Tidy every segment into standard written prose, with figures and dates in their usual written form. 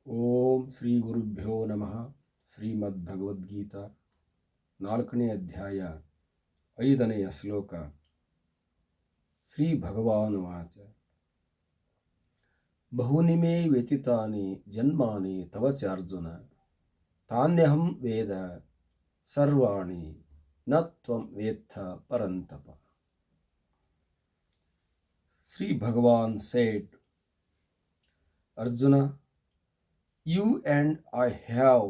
ಓಂ ಶ್ರೀ ಗುರುಭ್ಯೋ ನಮಃ. ಶ್ರೀಮದ್ಭಗವದ್ಗೀತಾ 4ನೇ ಅಧ್ಯಾಯ 5ನೆಯ ಶ್ಲೋಕ. ಶ್ರೀ ಭಗವಾನುವಾಚ ಬಹೂನಿ ಮೇ ವ್ಯತೀತಾನಿ ಜನ್ಮಾನಿ ತವ ಚಾರ್ಜುನ ತಾನ್ಯಹಂ ವೇದ ಸರ್ವಾಣಿ ನ ತ್ವಂ ವೇತ್ಥ ಪರಂತಪ. Sri Bhagavan said, Arjuna, you and I have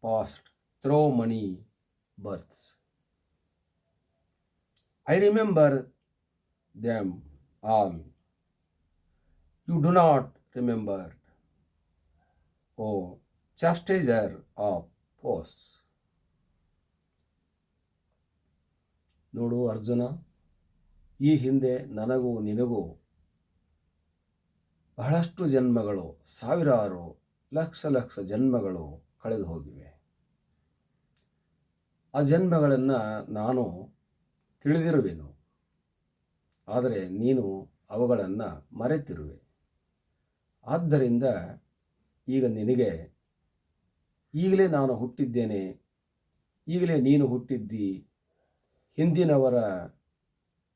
passed through many births. I remember them all. You do not remember, O chastiser of foes. ನೋಡು ಅರ್ಜುನ, ಈ ಹಿಂದೆ ನನಗೂ ನಿನಗೂ ಬಹಳಷ್ಟು ಜನ್ಮಗಳು, ಸಾವಿರಾರು ಲಕ್ಷ ಜನ್ಮಗಳು ಕಳೆದು ಹೋಗಿವೆ. ಆ ಜನ್ಮಗಳನ್ನು ನಾನು ತಿಳಿದಿರುವೆನು, ಆದರೆ ನೀನು ಅವುಗಳನ್ನು ಮರೆತಿರುವೆ. ಆದ್ದರಿಂದ ಈಗ ನಿನಗೆ ಈಗಲೇ ನಾನು ಹುಟ್ಟಿದ್ದೇನೆ, ಈಗಲೇ ನೀನು ಹುಟ್ಟಿದ್ದಿ, ಹಿಂದಿನವರ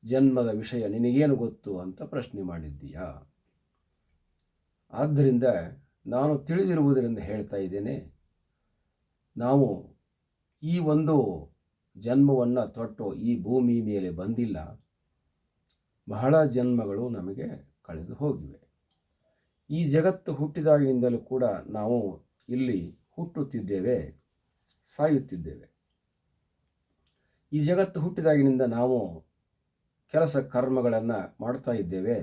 ಜನ್ಮದ ವಿಷಯ ನಿನಗೇನು ಗೊತ್ತು ಅಂತ ಪ್ರಶ್ನೆ ಮಾಡಿದ್ದೀಯಾ? ಆದ್ದರಿಂದ ನಾನು ತಿಳಿದಿರುವುದರಿಂದ ಹೇಳ್ತಾ ಇದ್ದೇನೆ, ನಾವು ಈ ಒಂದು ಜನ್ಮವನ್ನು ತೊಟ್ಟು ಈ ಭೂಮಿ ಮೇಲೆ ಬಂದಿಲ್ಲ, ಬಹಳ ಜನ್ಮಗಳು ನಮಗೆ ಕಳೆದು ಹೋಗಿವೆ. ಈ ಜಗತ್ತು ಹುಟ್ಟಿದಾಗಿನಿಂದಲೂ ಕೂಡ ನಾವು ಇಲ್ಲಿ ಹುಟ್ಟುತ್ತಿದ್ದೇವೆ, ಸಾಯುತ್ತಿದ್ದೇವೆ. ಈ ಜಗತ್ತು ಹುಟ್ಟಿದಾಗಿನಿಂದ ನಾವು ಕೆಲಸ ಕರ್ಮಗಳನ್ನು ಮಾಡ್ತಾ ಇದ್ದೇವೆ,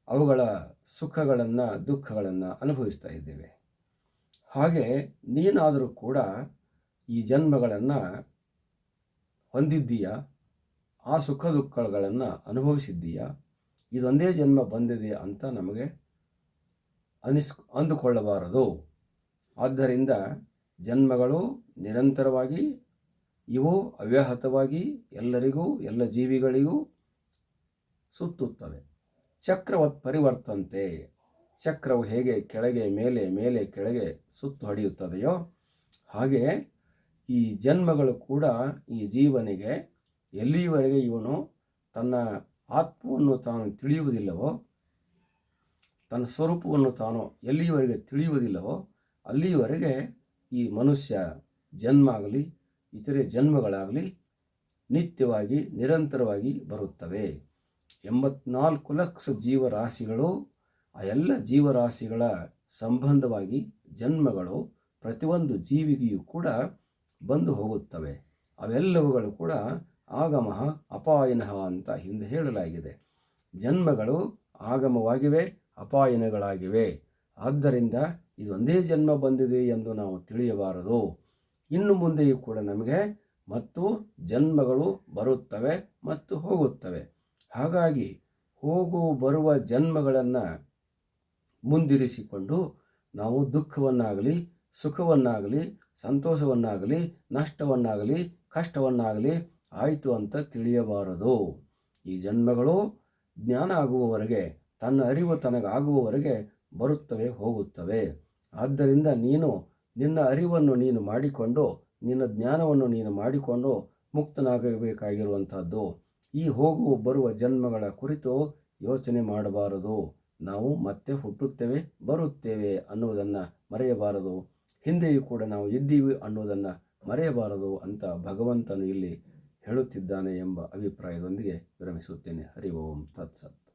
ಅವುಗಳ ಸುಖಗಳನ್ನು ದುಃಖಗಳನ್ನು ಅನುಭವಿಸ್ತಾ ಇದ್ದೇವೆ. ಹಾಗೆ ನೀನಾದರೂ ಕೂಡ ಈ ಜನ್ಮಗಳನ್ನು ಹೊಂದಿದ್ದೀಯಾ, ಆ ಸುಖ ದುಃಖಗಳನ್ನು ಅನುಭವಿಸಿದ್ದೀಯಾ? ಇದೊಂದೇ ಜನ್ಮ ಬಂದಿದೆ ಅಂತ ನಮಗೆ ಅಂದುಕೊಳ್ಳಬಾರದು. ಆದ್ದರಿಂದ ಜನ್ಮಗಳು ನಿರಂತರವಾಗಿ, ಇವು ಅವ್ಯಾಹತವಾಗಿ ಎಲ್ಲರಿಗೂ, ಎಲ್ಲ ಜೀವಿಗಳಿಗೂ ಸುತ್ತುತ್ತವೆ. ಚಕ್ರವತ್ ಪರಿವರ್ತಂತೆ. ಚಕ್ರವು ಹೇಗೆ ಕೆಳಗೆ ಮೇಲೆ, ಮೇಲೆ ಕೆಳಗೆ ಸುತ್ತು ಹೊಡೆಯುತ್ತದೆಯೋ ಹಾಗೆ ಈ ಜನ್ಮಗಳು ಕೂಡ ಈ ಜೀವನಿಗೆ ಎಲ್ಲಿಯವರೆಗೆ ಇವನು ತನ್ನ ಆತ್ಮವನ್ನು ತಾನು ತಿಳಿಯುವುದಿಲ್ಲವೋ, ತನ್ನ ಸ್ವರೂಪವನ್ನು ತಾನು ಎಲ್ಲಿಯವರೆಗೆ ತಿಳಿಯುವುದಿಲ್ಲವೋ ಅಲ್ಲಿಯವರೆಗೆ ಈ ಮನುಷ್ಯ ಜನ್ಮ ಆಗಲಿ ಇತರೆ ಜನ್ಮಗಳಾಗಲಿ ನಿತ್ಯವಾಗಿ ನಿರಂತರವಾಗಿ ಬರುತ್ತವೆ. 84 ಲಕ್ಷ ಜೀವರಾಶಿಗಳು, ಆ ಎಲ್ಲ ಜೀವರಾಶಿಗಳ ಸಂಬಂಧವಾಗಿ ಜನ್ಮಗಳು ಪ್ರತಿಯೊಂದು ಜೀವಿಗೆಯೂ ಕೂಡ ಬಂದು ಹೋಗುತ್ತವೆ. ಅವೆಲ್ಲವುಗಳು ಕೂಡ ಆಗಮಃ ಅಪಾಯನಃ ಅಂತ ಹಿಂದೆ ಹೇಳಲಾಗಿದೆ. ಜನ್ಮಗಳು ಆಗಮವಾಗಿವೆ, ಅಪಾಯನಗಳಾಗಿವೆ. ಆದ್ದರಿಂದ ಇದೊಂದೇ ಜನ್ಮ ಬಂದಿದೆ ಎಂದು ನಾವು ತಿಳಿಯಬಾರದು. ಇನ್ನು ಮುಂದೆಯೂ ಕೂಡ ನಮಗೆ ಮತ್ತು ಜನ್ಮಗಳು ಬರುತ್ತವೆ ಮತ್ತು ಹೋಗುತ್ತವೆ. ಹಾಗಾಗಿ ಹೋಗು ಬರುವ ಜನ್ಮಗಳನ್ನು ಮುಂದಿರಿಸಿಕೊಂಡು ನಾವು ದುಃಖವನ್ನಾಗಲಿ, ಸುಖವನ್ನಾಗಲಿ, ಸಂತೋಷವನ್ನಾಗಲಿ, ನಷ್ಟವನ್ನಾಗಲಿ, ಕಷ್ಟವನ್ನಾಗಲಿ ಆಯಿತು ಅಂತ ತಿಳಿಯಬಾರದು. ಈ ಜನ್ಮಗಳು ಜ್ಞಾನ ಆಗುವವರೆಗೆ, ತನ್ನ ಅರಿವು ತನಗಾಗುವವರೆಗೆ ಬರುತ್ತವೆ, ಹೋಗುತ್ತವೆ. ಆದ್ದರಿಂದ ನೀನು ನಿನ್ನ ಅರಿವನ್ನು ನೀನು ಮಾಡಿಕೊಂಡು, ನಿನ್ನ ಜ್ಞಾನವನ್ನು ನೀನು ಮಾಡಿಕೊಂಡು ಮುಕ್ತನಾಗಬೇಕಾಗಿರುವಂಥದ್ದು. ಈ ಹೋಗುವ ಬರುವ ಜನ್ಮಗಳ ಕುರಿತು ಯೋಚನೆ ಮಾಡಬಾರದು. ನಾವು ಮತ್ತೆ ಹುಟ್ಟುತ್ತೇವೆ, ಬರುತ್ತೇವೆ ಅನ್ನುವುದನ್ನು ಮರೆಯಬಾರದು. ಹಿಂದೆಯೂ ಕೂಡ ನಾವು ಇದ್ದೀವಿ ಅನ್ನುವುದನ್ನು ಮರೆಯಬಾರದು ಅಂತ ಭಗವಂತನು ಇಲ್ಲಿ ಹೇಳುತ್ತಿದ್ದಾನೆ ಎಂಬ ಅಭಿಪ್ರಾಯದೊಂದಿಗೆ ವಿರಮಿಸುತ್ತೇನೆ. ಹರಿ ಓಂ ತತ್ಸತ್.